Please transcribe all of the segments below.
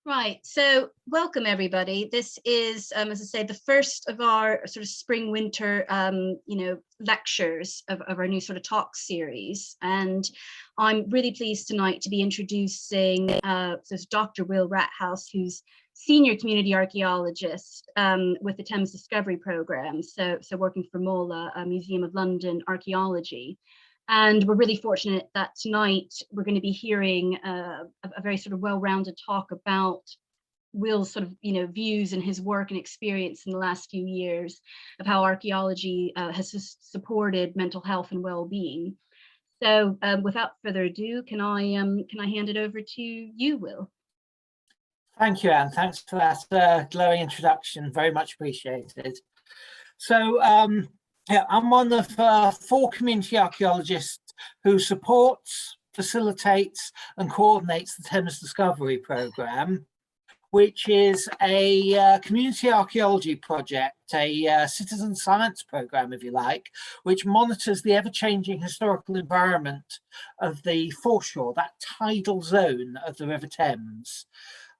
Right, so welcome everybody. This is, as I say, the first of our sort of spring-winter, lectures of our new sort of talk series. And I'm really pleased tonight to be introducing Dr. Will Rathouse, who's Senior Community Archaeologist with the Thames Discovery Programme, so working for MOLA, Museum of London Archaeology. And we're really fortunate that tonight we're going to be hearing a very sort of well-rounded talk about Will's sort of, views and his work and experience in the last few years of how archaeology has supported mental health and well-being. So without further ado, can I hand it over to you, Will? Thank you, Anne. Thanks for that glowing introduction. Very much appreciated. So, yeah, I'm one of 4 community archaeologists who supports, facilitates and coordinates the Thames Discovery Programme, which is a community archaeology project, a citizen science programme, if you like, which monitors the ever-changing historical environment of the foreshore, that tidal zone of the River Thames.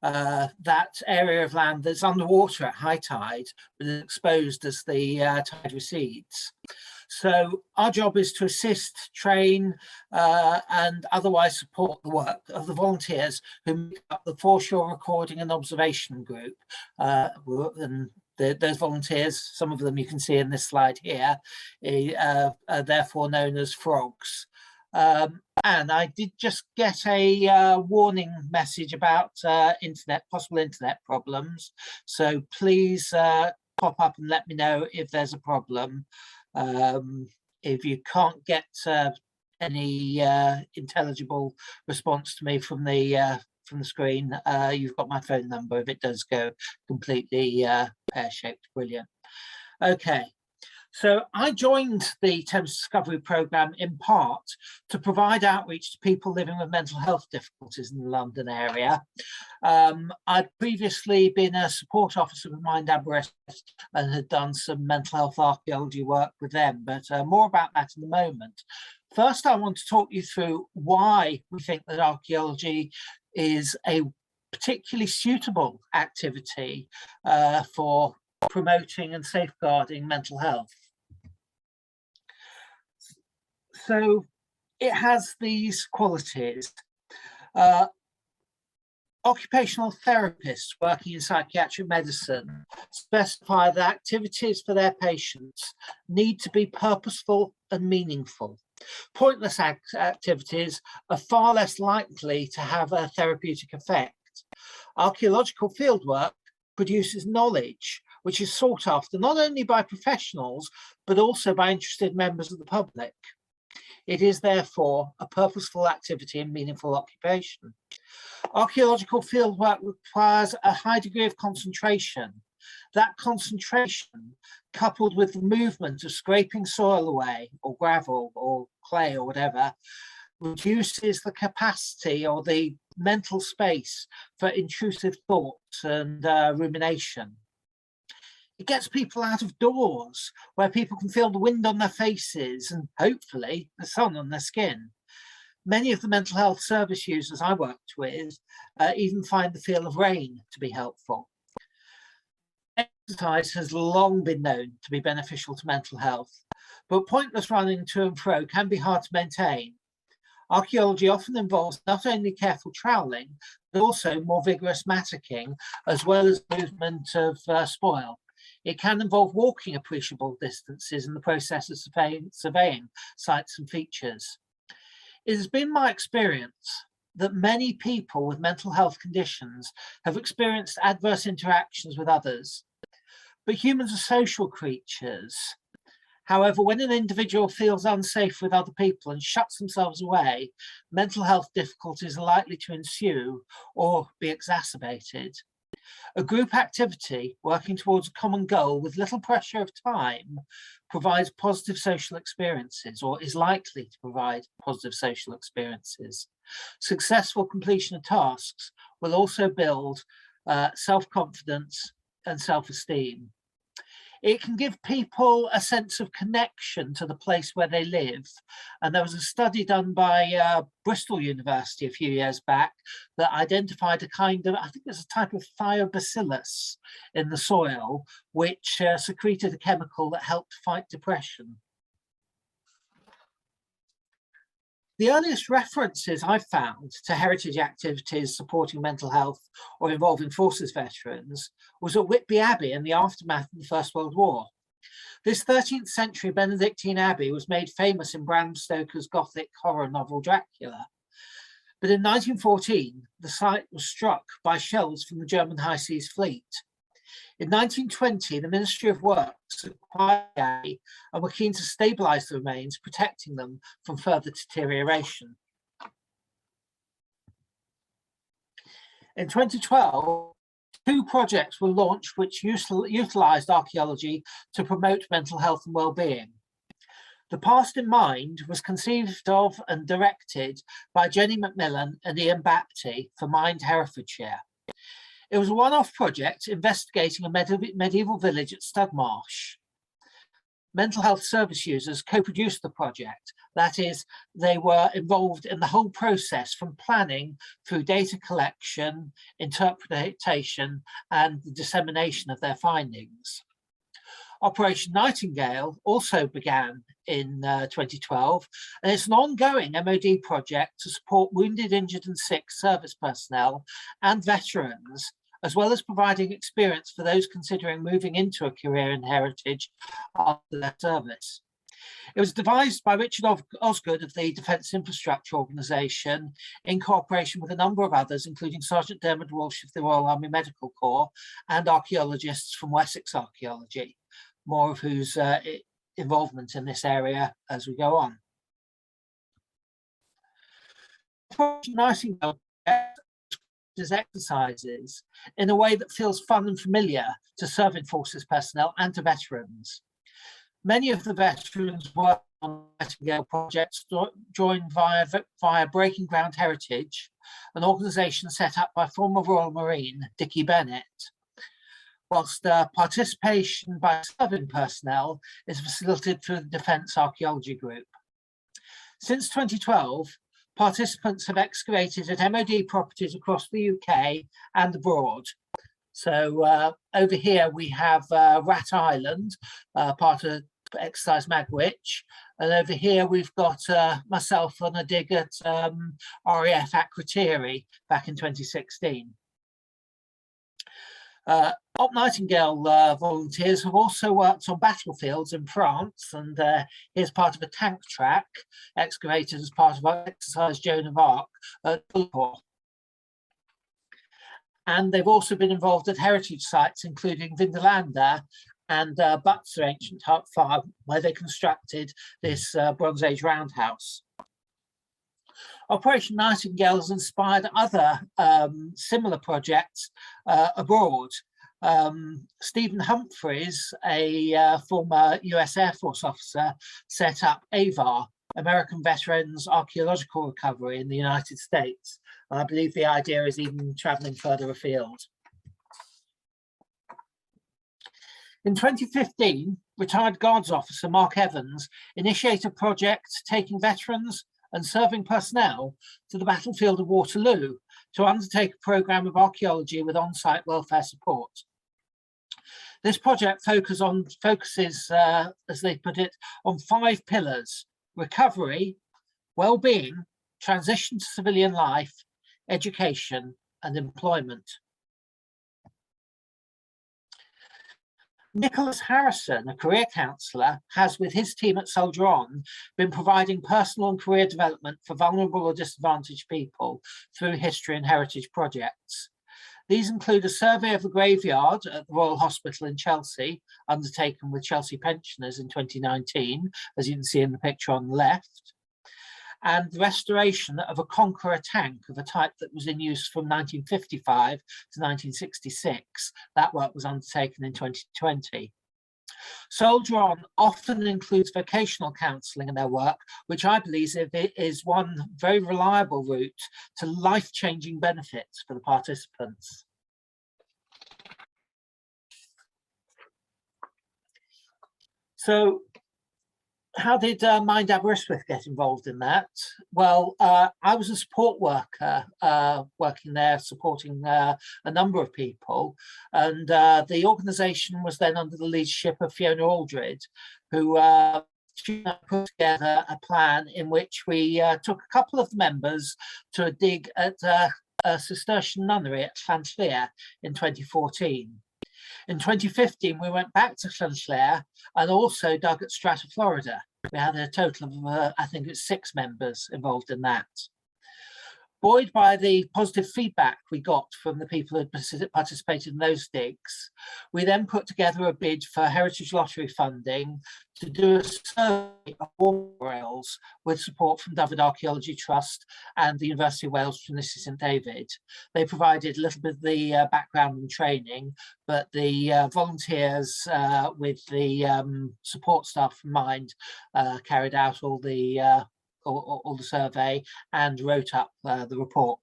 That area of land that's underwater at high tide, but is exposed as the tide recedes. So our job is to assist, train, and otherwise support the work of the volunteers who make up the foreshore recording and observation group. And those volunteers, some of them you can see in this slide here, are therefore known as frogs. And I did just get a warning message about possible internet problems. So please pop up and let me know if there's a problem. If you can't get any intelligible response to me from the screen, you've got my phone number if it does go completely pear-shaped. Brilliant. Okay. So I joined the Thames Discovery Programme in part to provide outreach to people living with mental health difficulties in the London area. I'd previously been a support officer with Mind Abreast and had done some mental health archaeology work with them, but more about that in a moment. First, I want to talk you through why we think that archaeology is a particularly suitable activity for promoting and safeguarding mental health. So it has these qualities. Occupational therapists working in psychiatric medicine specify that activities for their patients need to be purposeful and meaningful. Pointless activities are far less likely to have a therapeutic effect. Archaeological fieldwork produces knowledge which is sought after not only by professionals, but also by interested members of the public. It is therefore a purposeful activity and meaningful occupation. Archaeological fieldwork requires a high degree of concentration. That concentration, coupled with the movement of scraping soil away, or gravel, or clay, or whatever, reduces the capacity or the mental space for intrusive thoughts and rumination. It gets people out of doors where people can feel the wind on their faces and hopefully the sun on their skin. Many of the mental health service users I worked with even find the feel of rain to be helpful. Exercise has long been known to be beneficial to mental health, but pointless running to and fro can be hard to maintain. Archaeology often involves not only careful troweling, but also more vigorous mattocking, as well as movement of spoil. It can involve walking appreciable distances in the process of surveying sites and features. It has been my experience that many people with mental health conditions have experienced adverse interactions with others. But humans are social creatures. However, when an individual feels unsafe with other people and shuts themselves away, mental health difficulties are likely to ensue or be exacerbated. A group activity working towards a common goal with little pressure of time provides positive social experiences, or is likely to provide positive social experiences. Successful completion of tasks will also build self-confidence and self-esteem. It can give people a sense of connection to the place where they live. And there was a study done by Bristol University a few years back that identified a kind of, I think there's a type of thiobacillus in the soil, which secreted a chemical that helped fight depression. The earliest references I've found to heritage activities supporting mental health or involving forces veterans was at Whitby Abbey in the aftermath of the First World War. This 13th century Benedictine abbey was made famous in Bram Stoker's Gothic horror novel Dracula. But in 1914, the site was struck by shells from the German High Seas Fleet. In 1920, the Ministry of Works acquired the abbey and were keen to stabilise the remains, protecting them from further deterioration. In 2012, 2 projects were launched which utilised archaeology to promote mental health and well-being. The Past in Mind was conceived of and directed by Jenny Macmillan and Ian Bapty for Mind Herefordshire. It was a one-off project investigating a medieval village at Studmarsh. Mental health service users co-produced the project. That is, they were involved in the whole process from planning through data collection, interpretation, and the dissemination of their findings. Operation Nightingale also began in 2012, and it's an ongoing MOD project to support wounded, injured and sick service personnel and veterans, as well as providing experience for those considering moving into a career in heritage after their service. It was devised by Richard Osgood of the Defence Infrastructure Organisation in cooperation with a number of others, including Sergeant Dermot Walsh of the Royal Army Medical Corps and archaeologists from Wessex Archaeology, more of whose involvement in this area as we go on. Nightingale exercises in a way that feels fun and familiar to serving forces personnel and to veterans. Many of the veterans work on Nightingale projects joined via Breaking Ground Heritage, an organisation set up by former Royal Marine Dickie Bennett, whilst participation by serving personnel is facilitated through the Defence Archaeology Group. Since 2012, participants have excavated at MOD properties across the UK and abroad. So over here we have Rat Island, part of exercise Magwitch, and over here we've got myself on a dig at RAF Akrotiri back in 2016. Op Nightingale volunteers have also worked on battlefields in France, and here's part of a tank track excavated as part of our exercise Joan of Arc at Bullecourt. And they've also been involved at heritage sites, including Vindolanda and Butser Ancient Farm, where they constructed this Bronze Age roundhouse. Operation Nightingale has inspired other similar projects abroad. Stephen Humphreys, a former US Air Force officer, set up AVAR, American Veterans Archaeological Recovery in the United States. I believe the idea is even traveling further afield. In 2015, retired Guards officer Mark Evans initiated a project taking veterans and serving personnel to the battlefield of Waterloo to undertake a programme of archaeology with on-site welfare support. This project focuses, as they put it, on 5 pillars: recovery, well-being, transition to civilian life, education, and employment. Nicholas Harrison, a career counsellor, has, with his team at Soldier On, been providing personal and career development for vulnerable or disadvantaged people through history and heritage projects. These include a survey of the graveyard at the Royal Hospital in Chelsea, undertaken with Chelsea pensioners in 2019, as you can see in the picture on the left, and the restoration of a Conqueror tank of a type that was in use from 1955 to 1966. That work was undertaken in 2020. Soldier On often includes vocational counselling in their work, which I believe is one very reliable route to life-changing benefits for the participants. So how did Mind Aberystwyth get involved in that? Well, I was a support worker working there, supporting a number of people. And the organisation was then under the leadership of Fiona Aldred, who put together a plan in which we took a couple of members to a dig at a Cistercian nunnery at Llanllear in 2014. In 2015, we went back to Llanllear and also dug at Strata, Florida. We had a total of, I think it's 6 members involved in that. Buoyed by the positive feedback we got from the people who had participated in those digs, we then put together a bid for Heritage Lottery funding to do a survey of war rails with support from Dyfed Archaeology Trust and the University of Wales Trinity St David. They provided a little bit of the background and training, but the volunteers with the support staff from Mind carried out all the survey and wrote up the report.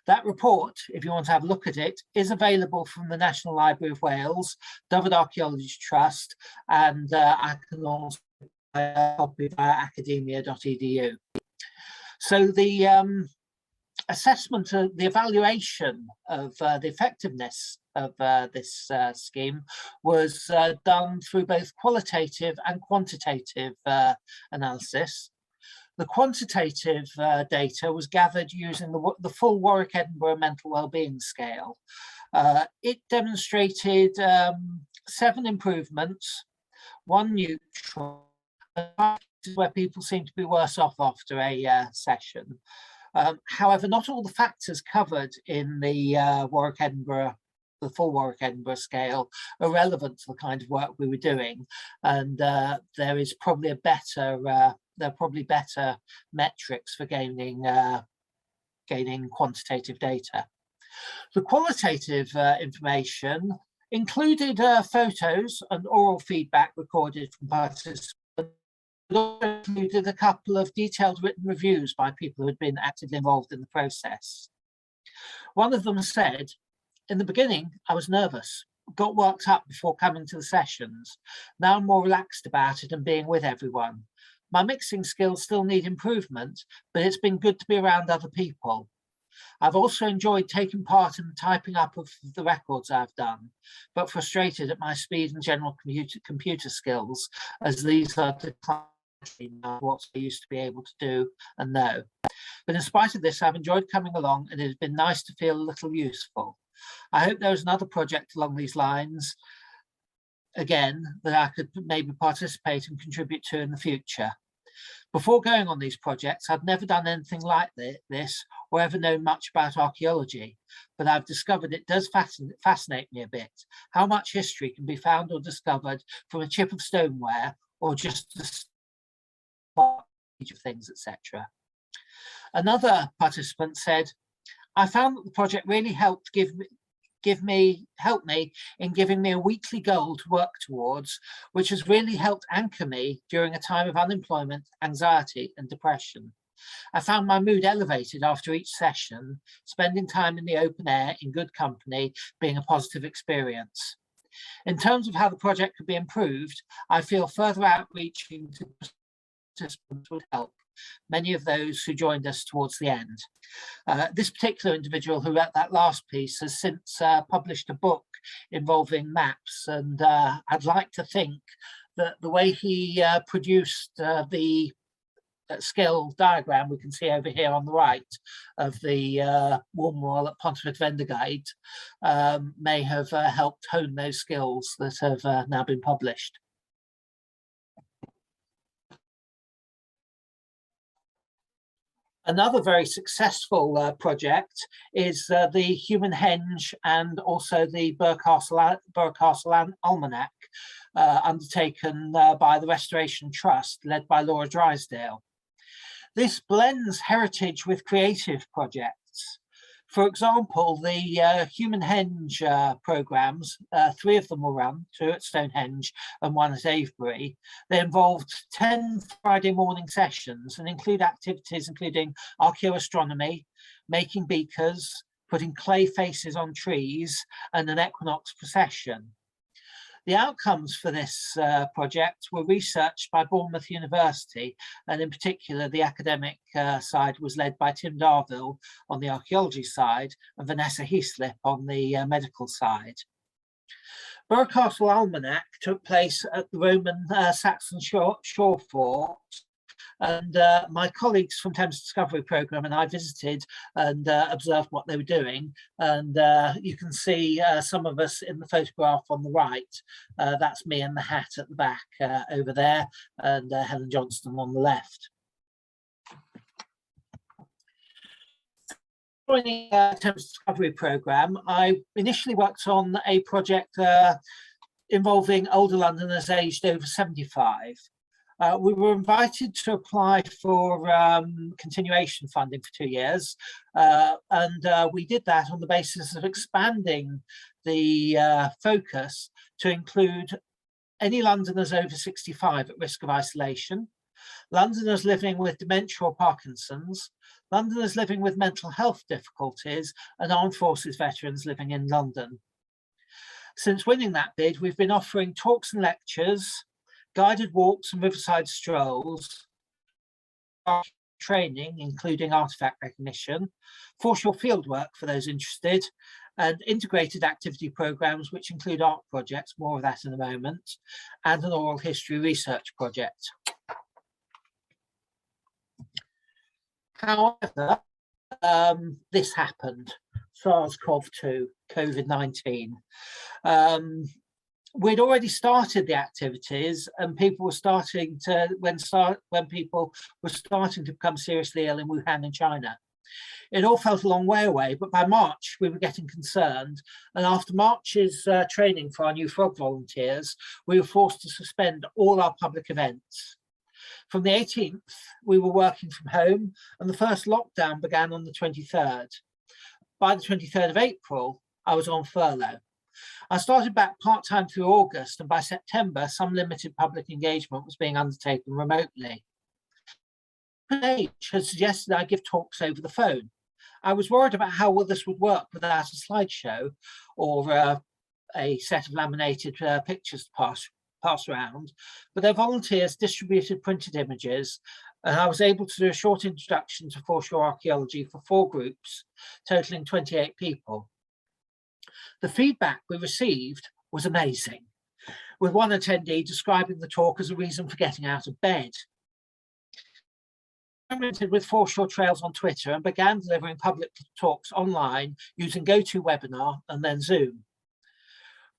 That report, if you want to have a look at it, is available from the National Library of Wales, Dyfed Archaeology Trust, and I can also buy a copy via academia.edu. So the assessment of the evaluation of the effectiveness of this scheme was done through both qualitative and quantitative analysis. The quantitative data was gathered using the full Warwick Edinburgh mental wellbeing scale. It demonstrated 7 improvements, 1 neutral, where people seem to be worse off after a session. However, not all the factors covered in the the full Warwick Edinburgh scale are relevant to the kind of work we were doing, and there is probably there are probably better metrics for gaining quantitative data. The qualitative information included photos and oral feedback recorded from participants, but also included a couple of detailed written reviews by people who had been actively involved in the process. One of them said, "In the beginning, I was nervous, got worked up before coming to the sessions. Now I'm more relaxed about it and being with everyone. My mixing skills still need improvement, but it's been good to be around other people. I've also enjoyed taking part in the typing up of the records I've done, but frustrated at my speed and general computer skills, as these are declining what I used to be able to do and know. But in spite of this, I've enjoyed coming along, and it has been nice to feel a little useful. I hope there is another project along these lines, again, that I could maybe participate and contribute to in the future. Before going on these projects, I'd never done anything like this or ever known much about archaeology, but I've discovered it does fascinate me a bit, how much history can be found or discovered from a chip of stoneware or just a stage of things, etc." Another participant said, "I found that the project really helped help me in giving me a weekly goal to work towards, which has really helped anchor me during a time of unemployment, anxiety and depression. I found my mood elevated after each session, spending time in the open air in good company being a positive experience. In terms of how the project could be improved, I feel further outreaching to participants would help, many of those who joined us towards the end." This particular individual who wrote that last piece has since published a book involving maps, and I'd like to think that the way he produced the scale diagram we can see over here on the right of the warm wall at Pontypridd Vendigaid may have helped hone those skills that have now been published. Another very successful project is the Human Henge and also the Burghcastle Almanac, undertaken by the Restoration Trust, led by Laura Drysdale. This blends heritage with creative projects. For example, the Human Henge programmes, 3 of them were run, 2 at Stonehenge and 1 at Avebury. They involved 10 Friday morning sessions and include activities including archaeoastronomy, making beakers, putting clay faces on trees, and an equinox procession. The outcomes for this project were researched by Bournemouth University, and in particular the academic side was led by Tim Darville on the archaeology side and Vanessa Heaslip on the medical side. Borough Castle Almanac took place at the Roman Saxon Shore Fort, and my colleagues from Thames Discovery Programme and I visited and observed what they were doing. And you can see some of us in the photograph on the right. That's me in the hat at the back over there, and Helen Johnston on the left. Joining Thames Discovery Programme, I initially worked on a project involving older Londoners aged over 75. We were invited to apply for continuation funding for 2 years, and we did that on the basis of expanding the focus to include any Londoners over 65 at risk of isolation, Londoners living with dementia or Parkinson's, Londoners living with mental health difficulties, and armed forces veterans living in London. Since winning that bid, we've been offering talks and lectures, guided walks and riverside strolls, training, including artifact recognition, foreshore fieldwork for those interested, and integrated activity programs, which include art projects, more of that in a moment, and an oral history research project. However, this happened, SARS-CoV-2, COVID-19. We'd already started the activities, and people were starting to, when people were starting to become seriously ill in Wuhan in China. It all felt a long way away, but by March we were getting concerned, and after March's training for our new frog volunteers, we were forced to suspend all our public events. From the 18th, we were working from home, and the first lockdown began on the 23rd. By the 23rd of April, I was on furlough. I started back part-time through August, and by September, some limited public engagement was being undertaken remotely. H had suggested I give talks over the phone. I was worried about how well this would work without a slideshow or a set of laminated pictures to pass around, but their volunteers distributed printed images, and I was able to do a short introduction to foreshore archaeology for 4 groups, totaling 28 people. The feedback we received was amazing, with one attendee describing the talk as a reason for getting out of bed. I experimented with foreshore trails on Twitter and began delivering public talks online using GoToWebinar and then Zoom.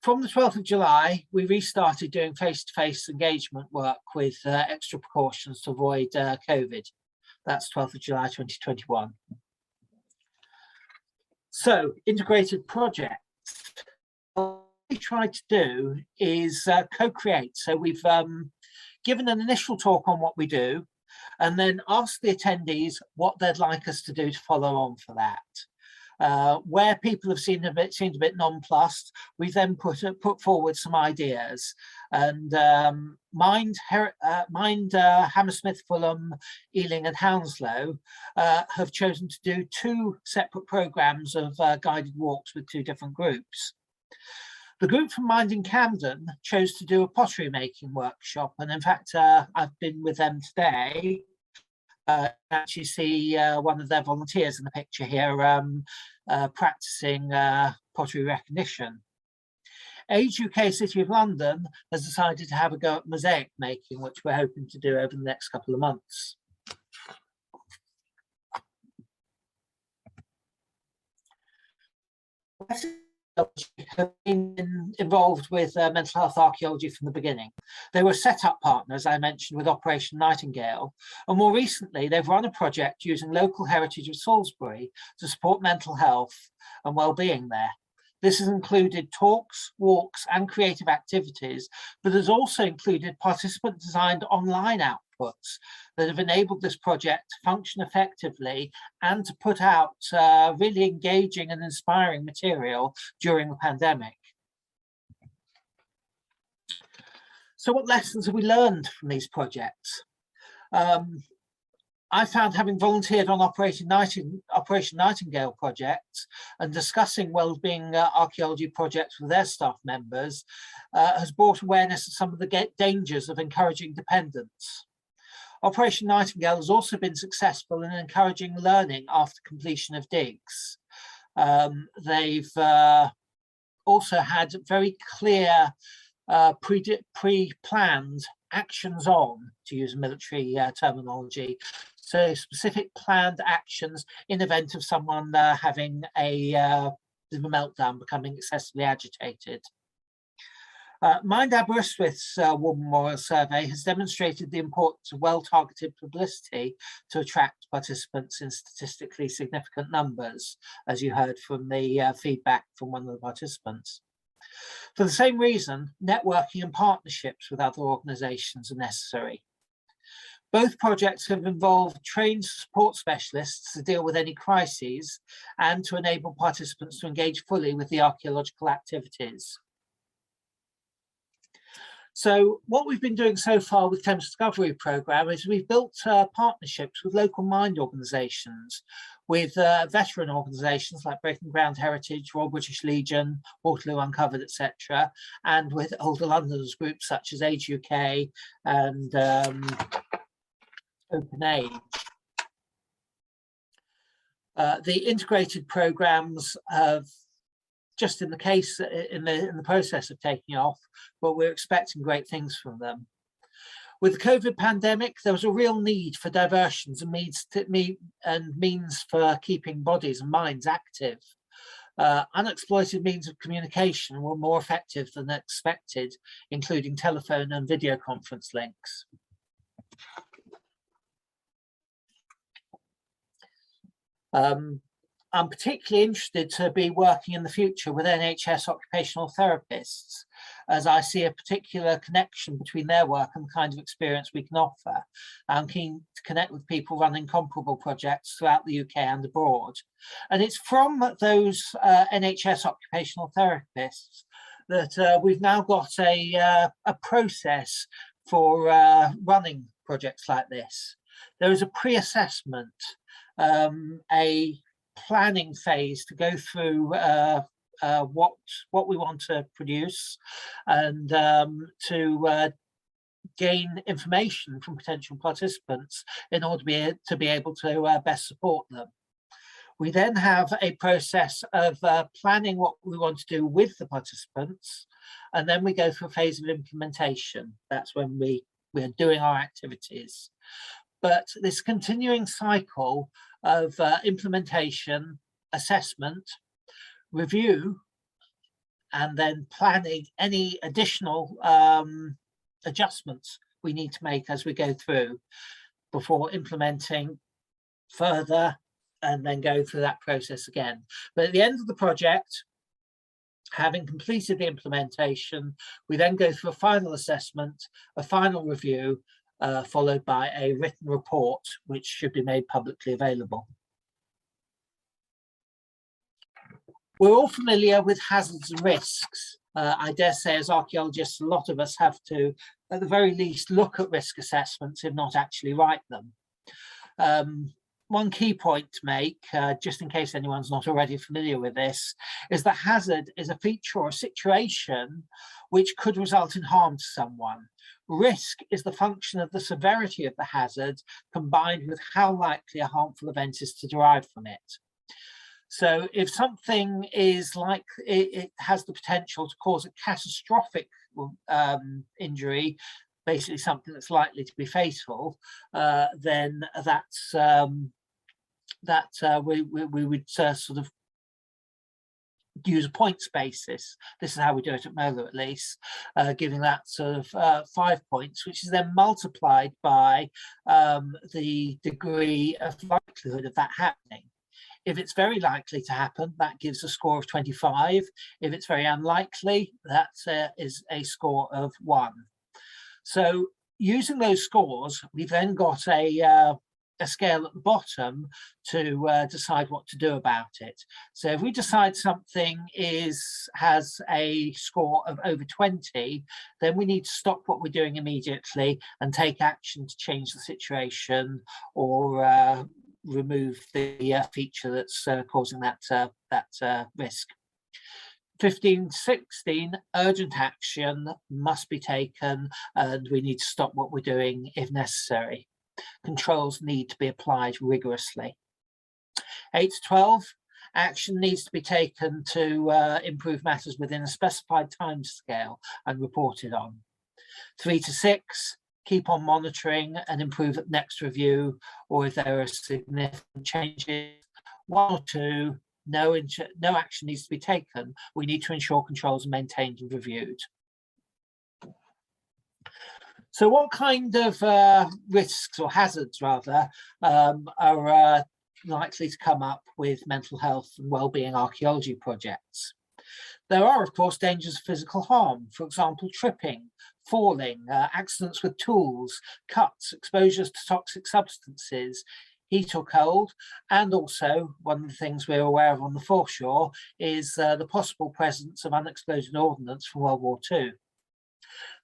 From the 12th of July, we restarted doing face-to-face engagement work with extra precautions to avoid COVID. That's 12th of July 2021. So, integrated projects. What we tried to do is co-create. So we've given an initial talk on what we do, and then asked the attendees what they'd like us to do to follow on for that. Where people have seemed a bit nonplussed, we've then put forward some ideas. And Mind, Hammersmith, Fulham, Ealing and Hounslow have chosen to do 2 separate programmes of guided walks with 2 different groups. The group from Mind in Camden chose to do a pottery making workshop, and in fact I've been with them today. Actually see one of their volunteers in the picture here practicing pottery recognition. Age UK City of London has decided to have a go at mosaic making, which we're hoping to do over the next couple of months. Have been involved with mental health archaeology from the beginning. They were set-up partners, I mentioned, with Operation Nightingale, and more recently they've run a project using local heritage of Salisbury to support mental health and well-being there. This has included talks, walks and creative activities, but has also included participant-designed online outputs that have enabled this project to function effectively and to put out really engaging and inspiring material during the pandemic. So what lessons have we learned from these projects? I found, having volunteered on Operation Nightingale projects and discussing wellbeing archaeology projects with their staff members, has brought awareness of some of the dangers of encouraging dependence. Operation Nightingale has also been successful in encouraging learning after completion of digs. They've also had very clear pre-planned actions on, to use military terminology, so specific planned actions in event of someone having a meltdown, becoming excessively agitated. Mind Aberystwyth's War Memorial Survey has demonstrated the importance of well-targeted publicity to attract participants in statistically significant numbers, as you heard from the feedback from one of the participants. For the same reason, networking and partnerships with other organisations are necessary. Both projects have involved trained support specialists to deal with any crises and to enable participants to engage fully with the archaeological activities. So what we've been doing so far with Thames Discovery Programme is we've built partnerships with local mine organisations, with veteran organisations like Breaking Ground Heritage, Royal British Legion, Waterloo Uncovered, etc., and with older Londoners groups such as Age UK and Open Age. The integrated programmes have just in the case in the process of taking off, but we're expecting great things from them. With the COVID pandemic, there was a real need for diversions and means for keeping bodies and minds active. Unexploited means of communication were more effective than expected, including telephone and video conference links. I'm particularly interested to be working in the future with NHS occupational therapists, as I see a particular connection between their work and the kind of experience we can offer. I'm keen to connect with people running comparable projects throughout the UK and abroad. And it's from those NHS occupational therapists that we've now got a process for running projects like this. There is a pre-assessment, a planning phase to go through what we want to produce and to gain information from potential participants in order to be able to best support them. We then have a process of planning what we want to do with the participants, and then we go through a phase of implementation. That's when we're doing our activities. But this continuing cycle of implementation, assessment, review, and then planning any additional adjustments we need to make as we go through before implementing further and then go through that process again. But at the end of the project, having completed the implementation, we then go through a final assessment, a final review, followed by a written report, which should be made publicly available. We're all familiar with hazards and risks. I dare say as archaeologists, a lot of us have to, at the very least, look at risk assessments, if not actually write them. One key point to make, just in case anyone's not already familiar with this, is that hazard is a feature or a situation which could result in harm to someone. Risk is the function of the severity of the hazard combined with how likely a harmful event is to derive from it. So if something is like, it has the potential to cause a catastrophic injury, basically something that's likely to be fatal, then that's we would sort of use a points basis. This is how we do it at MOLA, at least, giving that sort of 5 points, which is then multiplied by the degree of likelihood of that happening. If it's very likely to happen, that gives a score of 25. If it's very unlikely, that is a score of 1. So using those scores, we've then got a a scale at the bottom to decide what to do about it. So if we decide something has a score of over 20, then we need to stop what we're doing immediately and take action to change the situation or remove the feature that's causing that risk. 15-16, urgent action must be taken and we need to stop what we're doing if necessary. Controls need to be applied rigorously. 8-12, action needs to be taken to improve matters within a specified timescale and reported on. 3-6, keep on monitoring and improve at next review, or if there are significant changes. 1 or 2, no action needs to be taken. We need to ensure controls are maintained and reviewed. So what kind of risks or hazards rather are likely to come up with mental health and wellbeing archaeology projects? There are, of course, dangers of physical harm, for example, tripping, falling, accidents with tools, cuts, exposures to toxic substances, heat or cold, and also one of the things we're aware of on the foreshore is the possible presence of unexploded ordnance from World War II.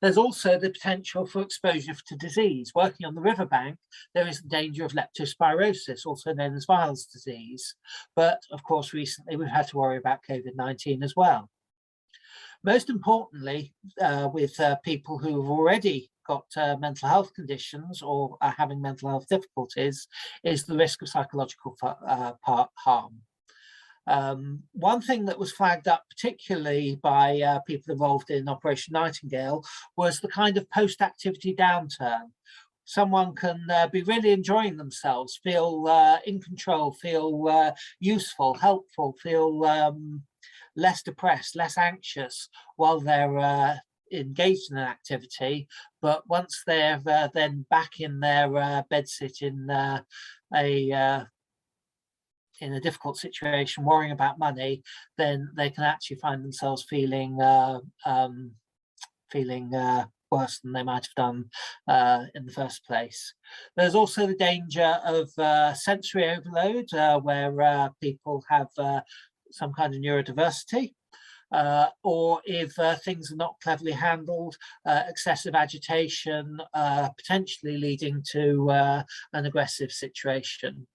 There's also the potential for exposure to disease. Working on the riverbank, there is the danger of leptospirosis, also known as Weil's disease. But of course, recently we've had to worry about COVID-19 as well. Most importantly, with people who have already got mental health conditions or are having mental health difficulties, is the risk of psychological harm. One thing that was flagged up particularly by people involved in Operation Nightingale was the kind of post-activity downturn. Someone can be really enjoying themselves, feel in control, feel useful, helpful, feel less depressed, less anxious while they're engaged in an activity. But once they're then back in their bedsit in a difficult situation, worrying about money, then they can actually find themselves feeling worse than they might have done in the first place. There's also the danger of sensory overload, where people have some kind of neurodiversity, or if things are not cleverly handled, excessive agitation, potentially leading to an aggressive situation.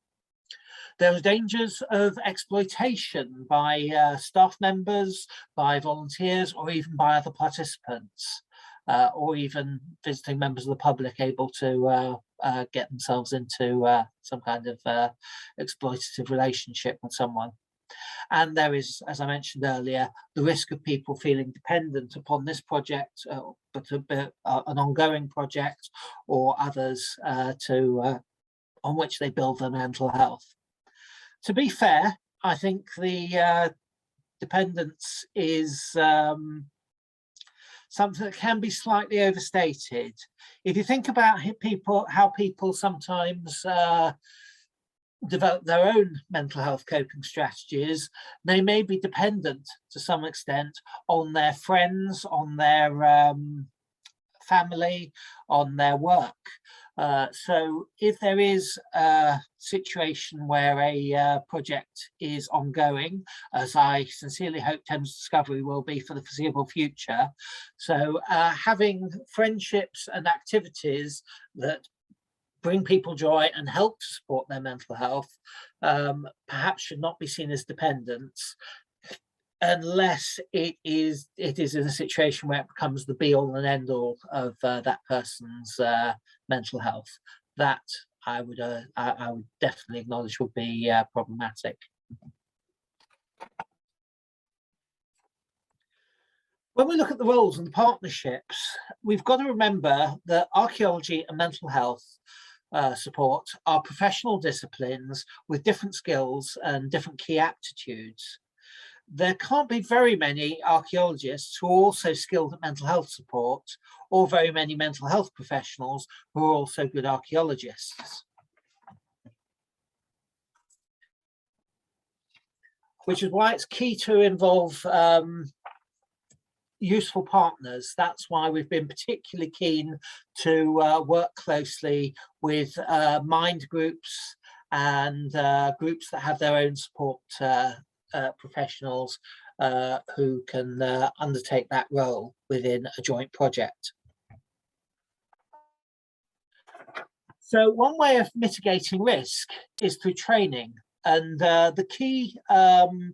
There are dangers of exploitation by staff members, by volunteers, or even by other participants, or even visiting members of the public able to get themselves into some kind of exploitative relationship with someone. And there is, as I mentioned earlier, the risk of people feeling dependent upon this project, but an ongoing project or others on which they build their mental health. To be fair, I think the dependence is something that can be slightly overstated. If you think about how people sometimes develop their own mental health coping strategies, they may be dependent to some extent on their friends, on their family, on their work. So if there is a situation where a project is ongoing, as I sincerely hope Thames Discovery will be for the foreseeable future, so having friendships and activities that bring people joy and help to support their mental health perhaps should not be seen as dependence, unless it is in a situation where it becomes the be-all and end-all of that person's mental health. That I would definitely acknowledge would be problematic. When we look at the roles and the partnerships, we've got to remember that archaeology and mental health support are professional disciplines with different skills and different key aptitudes. There can't be very many archaeologists who are also skilled at mental health support, or very many mental health professionals who are also good archaeologists. Which is why it's key to involve useful partners. That's why we've been particularly keen to work closely with mind groups and groups that have their own support professionals who can undertake that role within a joint project. So one way of mitigating risk is through training. And the key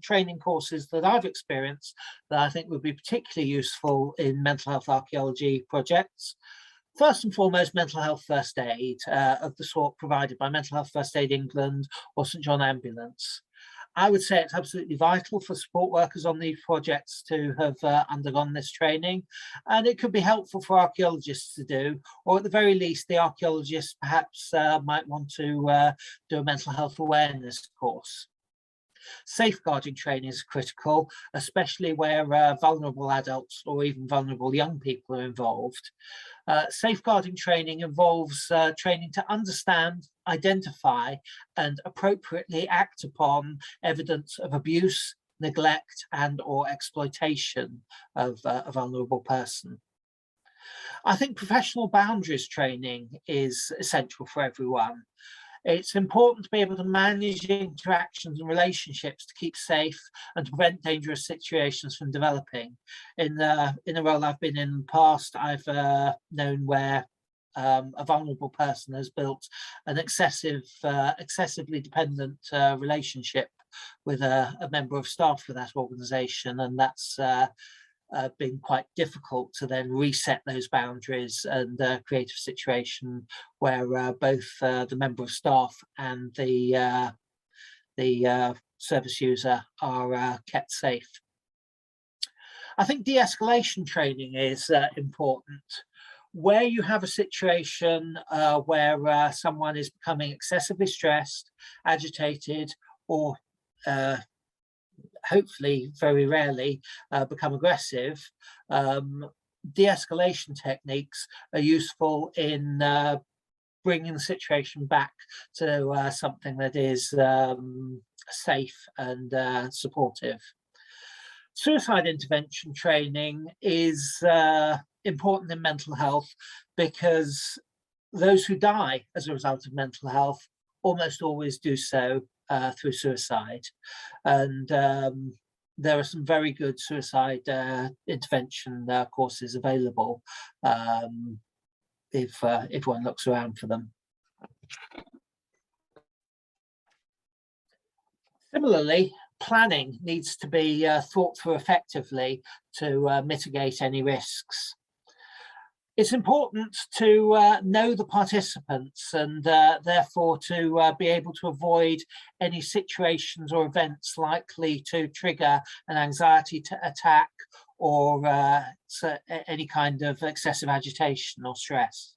training courses that I've experienced that I think would be particularly useful in mental health archaeology projects, first and foremost, mental health first aid of the sort provided by Mental Health First Aid England or St John Ambulance. I would say it's absolutely vital for support workers on these projects to have undergone this training, and it could be helpful for archaeologists to do, or at the very least, the archaeologists perhaps might want to do a mental health awareness course. Safeguarding training is critical, especially where vulnerable adults or even vulnerable young people are involved. Safeguarding training involves training to understand, identify, and appropriately act upon evidence of abuse, neglect, and/or exploitation of a vulnerable person. I think professional boundaries training is essential for everyone. It's important to be able to manage interactions and relationships to keep safe and to prevent dangerous situations from developing. In a role I've been in the past, I've known where a vulnerable person has built an excessively dependent relationship with a member of staff for that organisation, and that's been quite difficult to then reset those boundaries and create a situation where both the member of staff and the service user are kept safe. I think de-escalation training is important. Where you have a situation where someone is becoming excessively stressed, agitated, or hopefully very rarely become aggressive, de-escalation techniques are useful in bringing the situation back to something that is safe and supportive. Suicide intervention training is important in mental health because those who die as a result of mental health almost always do so through suicide, and there are some very good suicide intervention courses available if one looks around for them. Similarly, planning needs to be thought through effectively to mitigate any risks. It's important to know the participants and therefore to be able to avoid any situations or events likely to trigger an anxiety attack or any kind of excessive agitation or stress.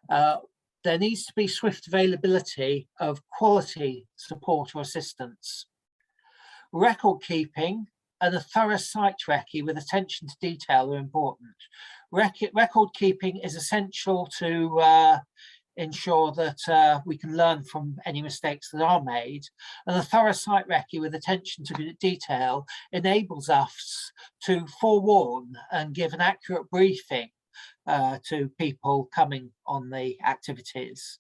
There needs to be swift availability of quality support or assistance. Record keeping and a thorough site recce with attention to detail are important. Record keeping is essential to ensure that we can learn from any mistakes that are made, and a thorough site recce with attention to detail enables us to forewarn and give an accurate briefing to people coming on the activities.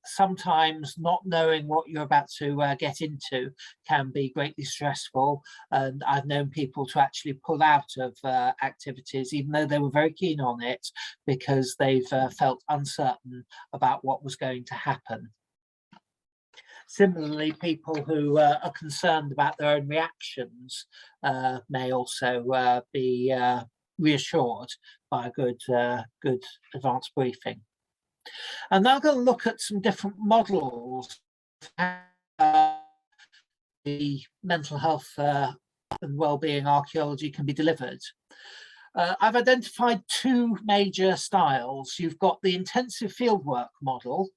Sometimes not knowing what you're about to get into can be greatly stressful, and I've known people to actually pull out of activities even though they were very keen on it because they've felt uncertain about what was going to happen. Similarly, people who are concerned about their own reactions may also be reassured by a good advanced briefing. And now I'm going to look at some different models of how the mental health and wellbeing archaeology can be delivered. I've identified two major styles. You've got the intensive fieldwork model.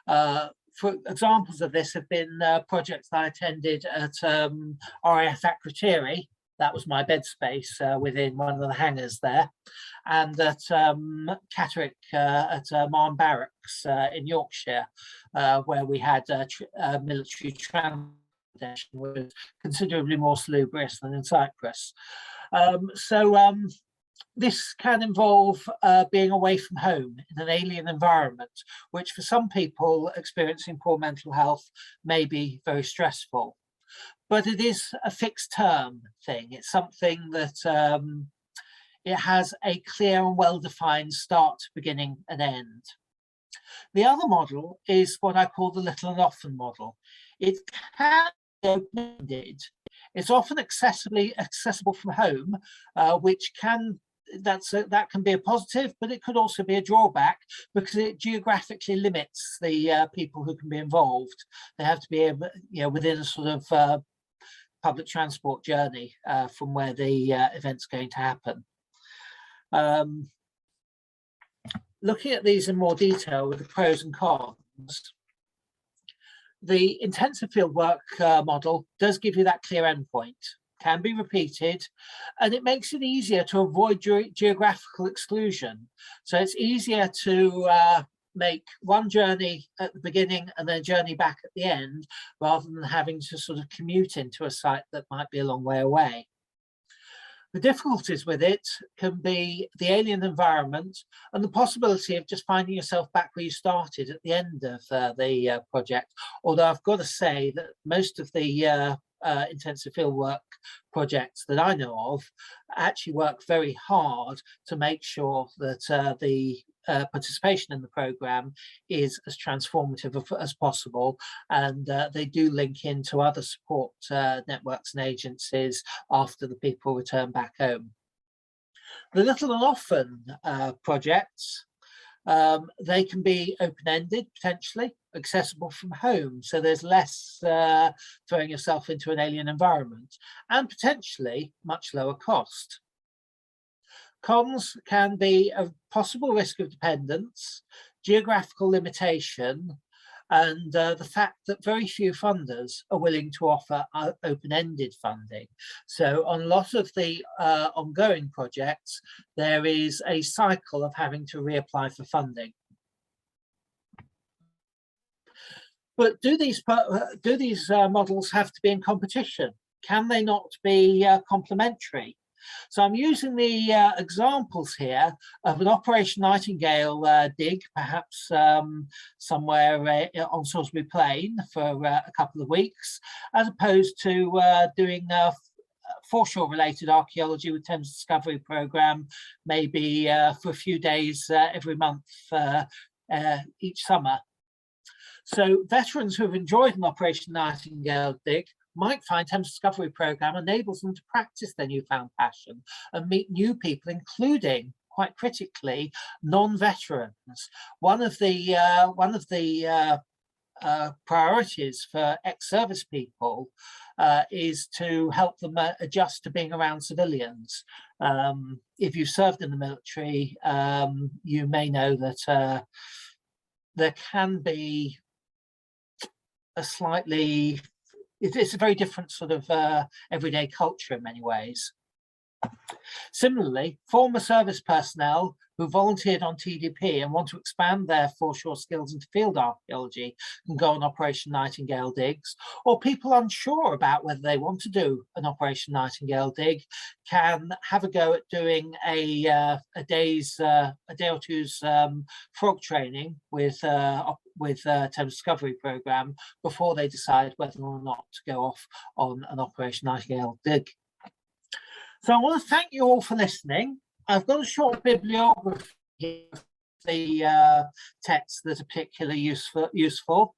For examples of this have been projects that I attended at RAF Akrotiri. That was my bed space within one of the hangars there, and at Catterick at Marne Barracks in Yorkshire, where we had military transportation, was considerably more salubrious than in Cyprus. This can involve being away from home in an alien environment, which for some people experiencing poor mental health may be very stressful. But it is a fixed term thing. It's something that it has a clear and well-defined start, beginning and end. The other model is what I call the little and often model. It can be open-ended. It's often accessible from home, which can that can be a positive, but it could also be a drawback because it geographically limits the people who can be involved. They have to be able, within a sort of public transport journey from where the event's going to happen. Looking at these in more detail with the pros and cons, the intensive fieldwork model does give you that clear endpoint, can be repeated, and it makes it easier to avoid geographical exclusion. So it's easier to make one journey at the beginning and then a journey back at the end, rather than having to sort of commute into a site that might be a long way away. The difficulties with it can be the alien environment and the possibility of just finding yourself back where you started at the end of the project. Although I've got to say that most of the intensive fieldwork projects that I know of actually work very hard to make sure that the participation in the programme is as transformative as possible, and they do link into other support networks and agencies after the people return back home. The little and often projects, they can be open-ended, potentially accessible from home, so there's less throwing yourself into an alien environment, and potentially much lower cost. Cons can be a possible risk of dependence, geographical limitation, and the fact that very few funders are willing to offer open-ended funding. So on a lot of the ongoing projects, there is a cycle of having to reapply for funding. But do these models have to be in competition? Can they not be complementary? So I'm using the examples here of an Operation Nightingale dig, perhaps somewhere on Salisbury Plain for a couple of weeks, as opposed to doing foreshore-related archaeology with Thames Discovery Programme, maybe for a few days every month each summer. So veterans who have enjoyed an Operation Nightingale dig might find Thames Discovery Programme enables them to practice their newfound passion and meet new people, including, quite critically, non-veterans. One of the priorities for ex-service people is to help them adjust to being around civilians. If you've served in the military, you may know that there can be a slightly, it's a very different sort of everyday culture in many ways. Similarly, former service personnel who volunteered on TDP and want to expand their foreshore skills into field archaeology can go on Operation Nightingale digs, or people unsure about whether they want to do an Operation Nightingale dig can have a go at doing a day or two's frog training with Thames Discovery Programme before they decide whether or not to go off on an Operation Nightingale dig. So I want to thank you all for listening. I've got a short bibliography of the texts that are particularly useful.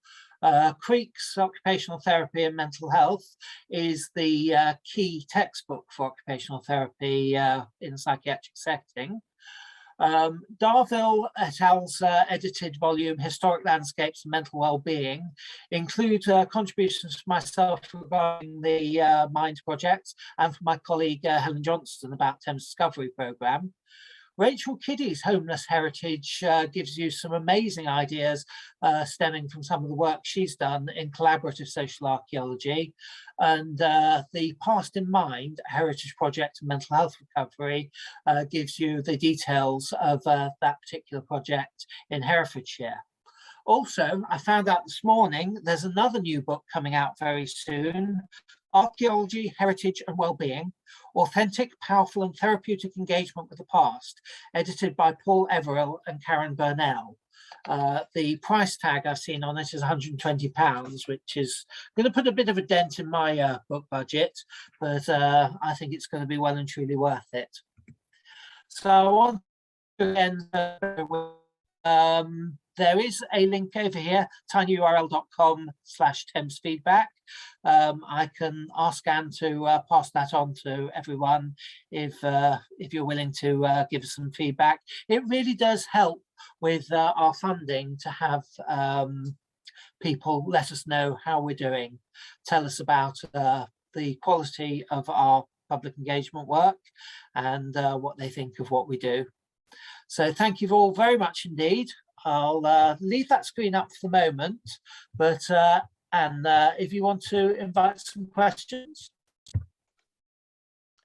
Creek's Occupational Therapy and Mental Health is the key textbook for occupational therapy in a psychiatric setting. Darville et al.'s edited volume, Historic Landscapes and Mental Wellbeing, include contributions from myself regarding the MIND project and from my colleague Helen Johnston about Thames Discovery Programme. Rachel Kiddy's Homeless Heritage gives you some amazing ideas stemming from some of the work she's done in collaborative social archaeology. And the Past in Mind Heritage Project and Mental Health Recovery gives you the details of that particular project in Herefordshire. Also, I found out this morning there's another new book coming out very soon Archaeology, Heritage and Wellbeing, Authentic, Powerful and Therapeutic Engagement with the Past, edited by Paul Everill and Karen Burnell. The price tag I've seen on it is £120, which is going to put a bit of a dent in my book budget, but I think it's going to be well and truly worth it. So I want to end there is a link over here, tinyurl.com/ThameSfeedback. I can ask Anne to pass that on to everyone if you're willing to give us some feedback. It really does help with our funding to have people let us know how we're doing, tell us about the quality of our public engagement work and what they think of what we do. So thank you all very much indeed. I'll leave that screen up for the moment, but Anne, if you want to invite some questions.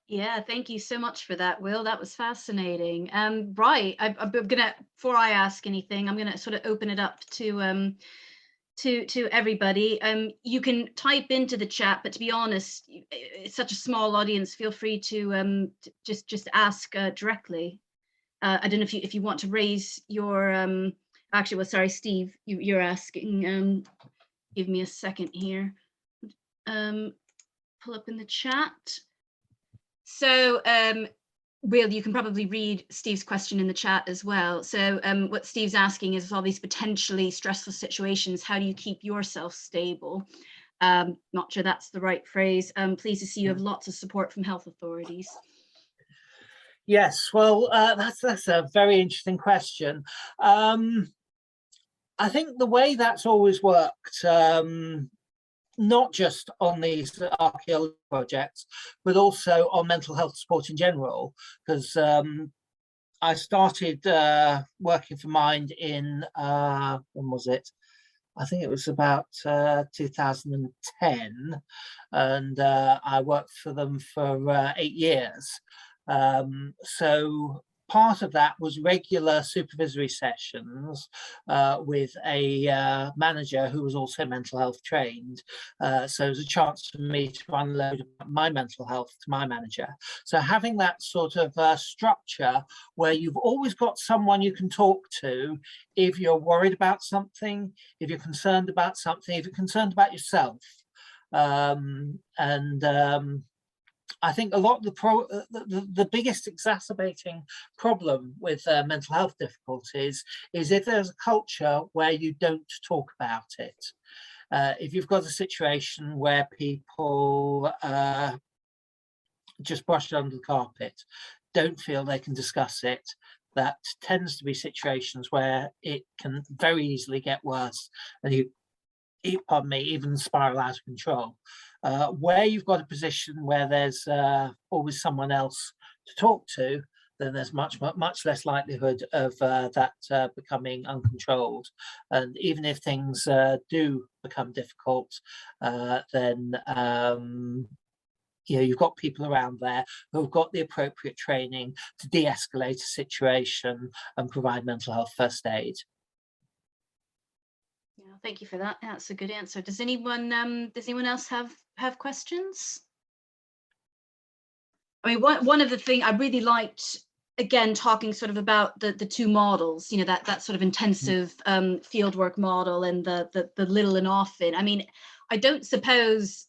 Yeah, thank you so much for that, Will. That was fascinating. Right, I'm gonna, before I ask anything, I'm gonna sort of open it up to everybody. You can type into the chat, but to be honest, it's such a small audience. Feel free to just ask directly. I don't know if you want to raise your actually, well, sorry, Steve, you're asking. Give me a second here. Pull up in the chat. So, Will, you can probably read Steve's question in the chat as well. So what Steve's asking is, all these potentially stressful situations, how do you keep yourself stable? Not sure that's the right phrase. Pleased to see you have lots of support from health authorities. Yes, well, that's a very interesting question. I think the way that's always worked, not just on these archaeology projects, but also on mental health support in general, because I started working for Mind in, when was it? I think it was about 2010, and I worked for them for 8 years. So part of that was regular supervisory sessions with a manager who was also mental health trained. So it was a chance for me to unload my mental health to my manager. So having that sort of structure where you've always got someone you can talk to if you're worried about something, if you're concerned about something, if you're concerned about yourself. I think a lot of the biggest exacerbating problem with mental health difficulties is if there's a culture where you don't talk about it. If you've got a situation where people just brush it under the carpet, don't feel they can discuss it, that tends to be situations where it can very easily get worse and pardon me, even spiral out of control. Where you've got a position where there's always someone else to talk to, then there's much less likelihood of that becoming uncontrolled. And even if things do become difficult, then you've got people around there who've got the appropriate training to de-escalate a situation and provide mental health first aid. Yeah, thank you for that. That's a good answer. Does anyone else have questions? I mean, one of the things I really liked, again, talking sort of about the two models, that sort of intensive fieldwork model and the little and often. I mean, I don't suppose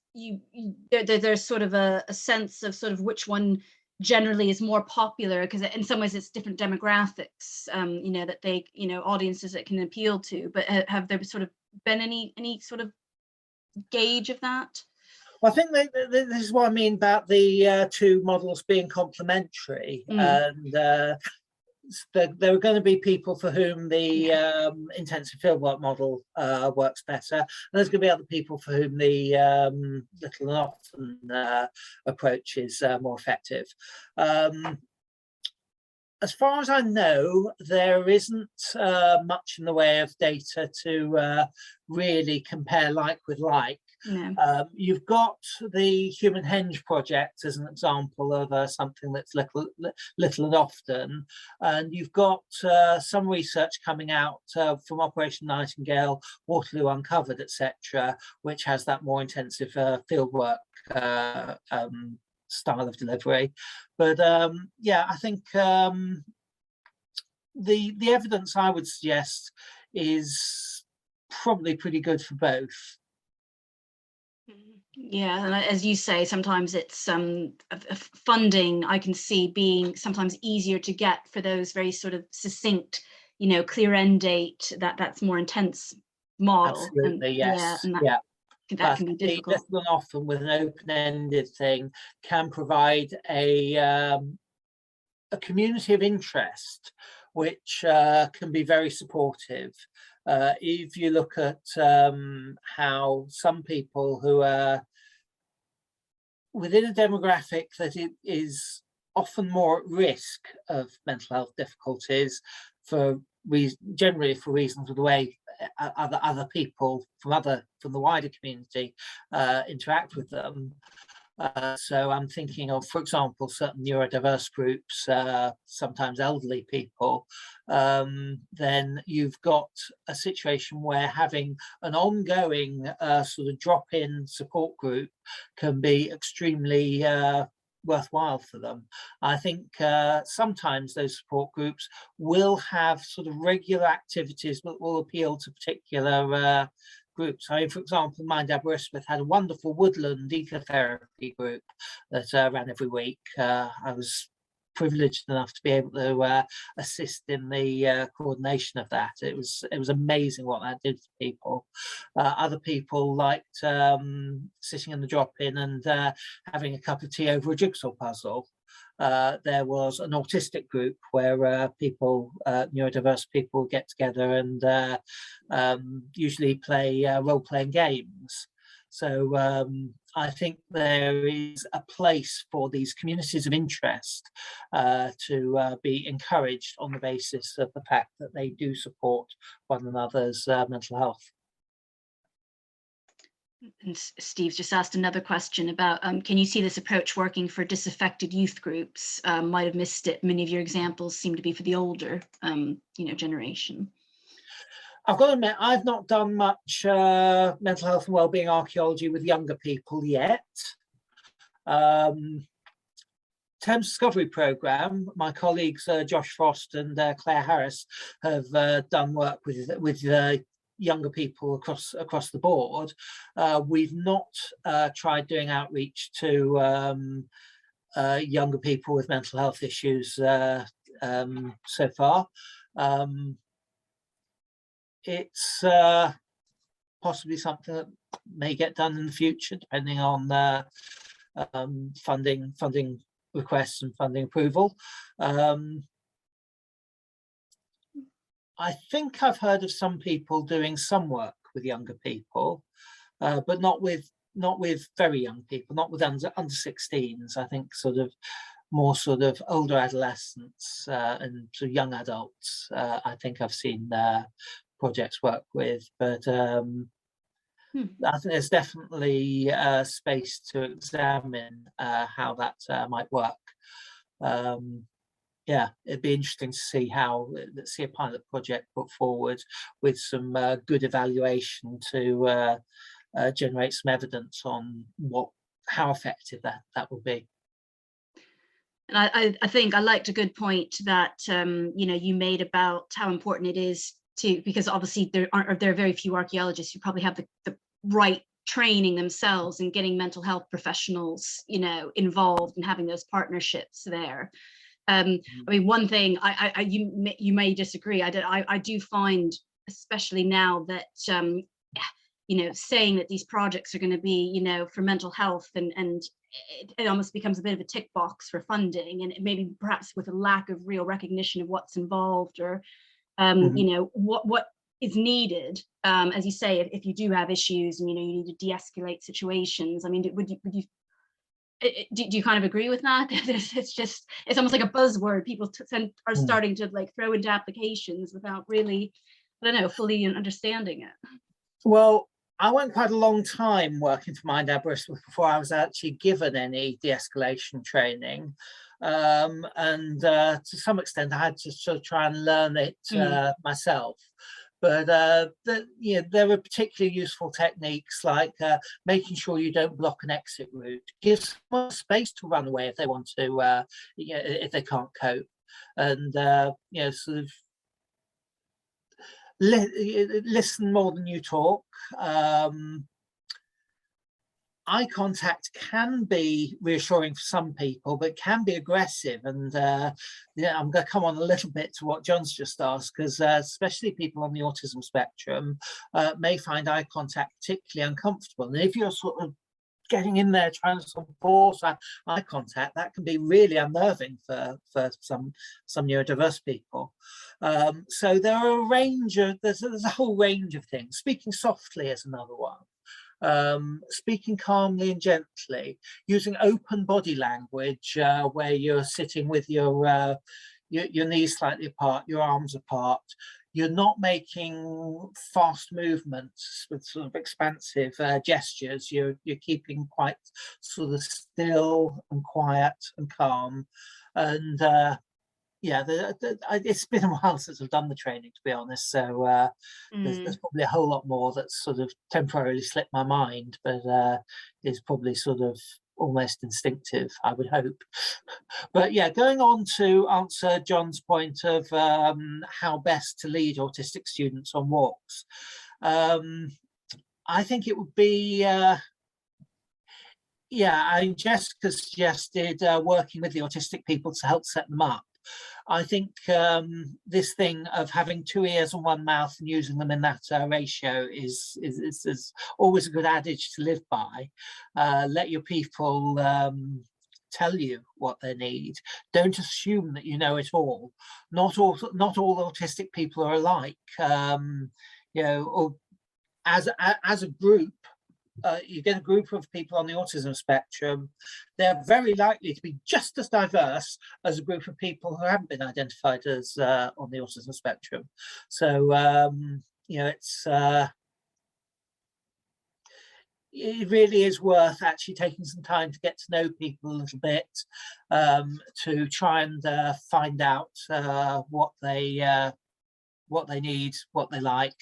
there's sort of a sense of sort of which one generally is more popular, because in some ways it's different demographics, that they, audiences that can appeal to. But have there sort of been any sort of gauge of that? Well, I think this is what I mean about the two models being complementary. And there are going to be people for whom the intensive fieldwork model works better, and there's going to be other people for whom the little and often approach is more effective. As far as I know, there isn't much in the way of data to really compare like with like. No. You've got the Human Henge project as an example of something that's little and often, and you've got some research coming out from Operation Nightingale, Waterloo Uncovered, etc., which has that more intensive fieldwork style of delivery. But yeah, I think the evidence I would suggest is probably pretty good for both. Yeah, and as you say, sometimes it's funding I can see being sometimes easier to get for those very sort of succinct, you know, clear end date, that's more intense model. Absolutely, and, yes. Yeah, and that can be difficult. Little and often with an open-ended thing can provide a community of interest, which can be very supportive. If you look at how some people who are within a demographic that it is often more at risk of mental health difficulties, generally for reasons of the way other people from the wider community interact with them. So I'm thinking of, for example, certain neurodiverse groups, sometimes elderly people. Then you've got a situation where having an ongoing sort of drop-in support group can be extremely worthwhile for them. I think sometimes those support groups will have sort of regular activities that will appeal to particular groups. I mean, for example, Mind Aberystwyth had a wonderful woodland ecotherapy group that ran every week. I was privileged enough to be able to assist in the coordination of that. It was amazing what that did for people. Other people liked sitting in the drop-in and having a cup of tea over a jigsaw puzzle. There was an autistic group where people, neurodiverse people, get together and usually play role-playing games. So I think there is a place for these communities of interest to be encouraged on the basis of the fact that they do support one another's mental health. And Steve's just asked another question about, can you see this approach working for disaffected youth groups? Might have missed it. Many of your examples seem to be for the older, generation. I've got to admit, I've not done much mental health and wellbeing archaeology with younger people yet. Thames Discovery Programme, my colleagues Josh Frost and Claire Harris have done work with younger people across the board. We've not tried doing outreach to younger people with mental health issues so far. It's possibly something that may get done in the future, depending on funding requests and funding approval. I think I've heard of some people doing some work with younger people, but not with very young people, not with under 16s. I think more older adolescents and sort of young adults. I think I've seen projects work with, but I think there's definitely space to examine how that might work. Yeah, it'd be interesting to see see a pilot project put forward with some good evaluation to generate some evidence on how effective that will be. And I think I liked a good point that you made about how important it is because obviously there are very few archaeologists who probably have the right training themselves and getting mental health professionals involved and having those partnerships there. I mean, one thing you may disagree. I do find, especially now, that saying that these projects are going to be for mental health and it almost becomes a bit of a tick box for funding, and maybe perhaps with a lack of real recognition of what's involved or what is needed. As you say, if you do have issues and you need to de-escalate situations. I mean, do you kind of agree with that? It's almost like a buzzword. People are starting to throw into applications without really, I don't know, fully understanding it. Well, I went quite a long time working for Mind Aberystwyth before I was actually given any de-escalation training. And to some extent, I had to sort of try and learn it myself. But there were particularly useful techniques like making sure you don't block an exit route, give someone space to run away if they want to, if they can't cope, and sort of listen more than you talk. Eye contact can be reassuring for some people, but can be aggressive. And I'm going to come on a little bit to what John's just asked, because especially people on the autism spectrum may find eye contact particularly uncomfortable. And if you're sort of getting in there trying to force eye contact, that can be really unnerving for some neurodiverse people. So there are a range of, there's a whole range of things. Speaking softly is another one. Speaking calmly and gently, using open body language where you're sitting with your knees slightly apart, your arms apart. You're not making fast movements with sort of expansive gestures. You're keeping quite sort of still and quiet and calm. And it's been a while since I've done the training, to be honest. So there's probably a whole lot more that's sort of temporarily slipped my mind, but is probably sort of almost instinctive, I would hope. But yeah, going on to answer John's point of how best to lead autistic students on walks, I think it would be Jessica suggested working with the autistic people to help set them up. I think this thing of having 2 ears and 1 mouth and using them in that ratio is always a good adage to live by. Let your people tell you what they need. Don't assume that you know it all. Not all autistic people are alike. Or as a group, you get a group of people on the autism spectrum, they're very likely to be just as diverse as a group of people who haven't been identified as on the autism spectrum. So, it really is worth actually taking some time to get to know people a little bit, to try and find out what they need, what they like.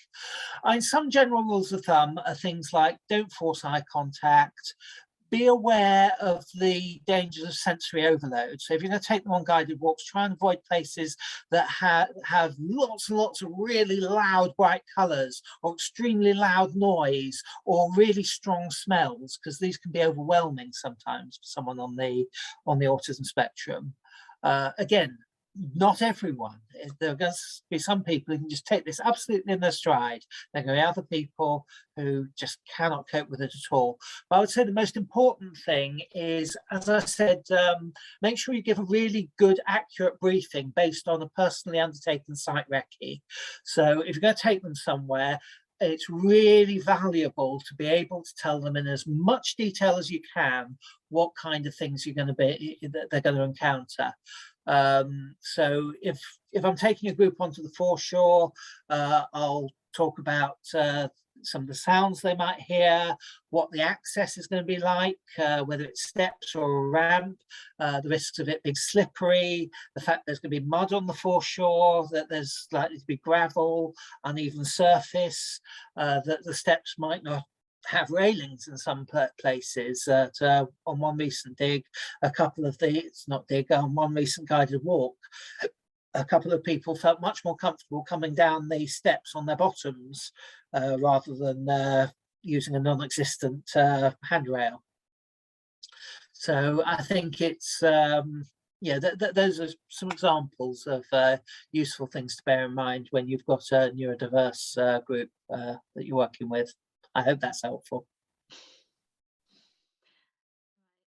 Some general rules of thumb are things like don't force eye contact, be aware of the dangers of sensory overload. So if you're going to take them on guided walks, try and avoid places that have lots and lots of really loud, bright colours, or extremely loud noise, or really strong smells, because these can be overwhelming sometimes for someone on the autism spectrum. Again, not everyone. There are going to be some people who can just take this absolutely in their stride. There are going to be other people who just cannot cope with it at all. But I would say the most important thing is, as I said, make sure you give a really good, accurate briefing based on a personally undertaken site recce. So if you're going to take them somewhere, it's really valuable to be able to tell them in as much detail as you can what kind of things they're going to encounter. So if I'm taking a group onto the foreshore, I'll talk about some of the sounds they might hear, what the access is going to be like, whether it's steps or a ramp, the risks of it being slippery, the fact there's going to be mud on the foreshore, that there's likely to be gravel, uneven surface, that the steps might not have railings in some places. On one recent dig, on one recent guided walk, a couple of people felt much more comfortable coming down the steps on their bottoms rather than using a non-existent handrail. So I think it's those are some examples of useful things to bear in mind when you've got a neurodiverse group that you're working with. I hope that's helpful.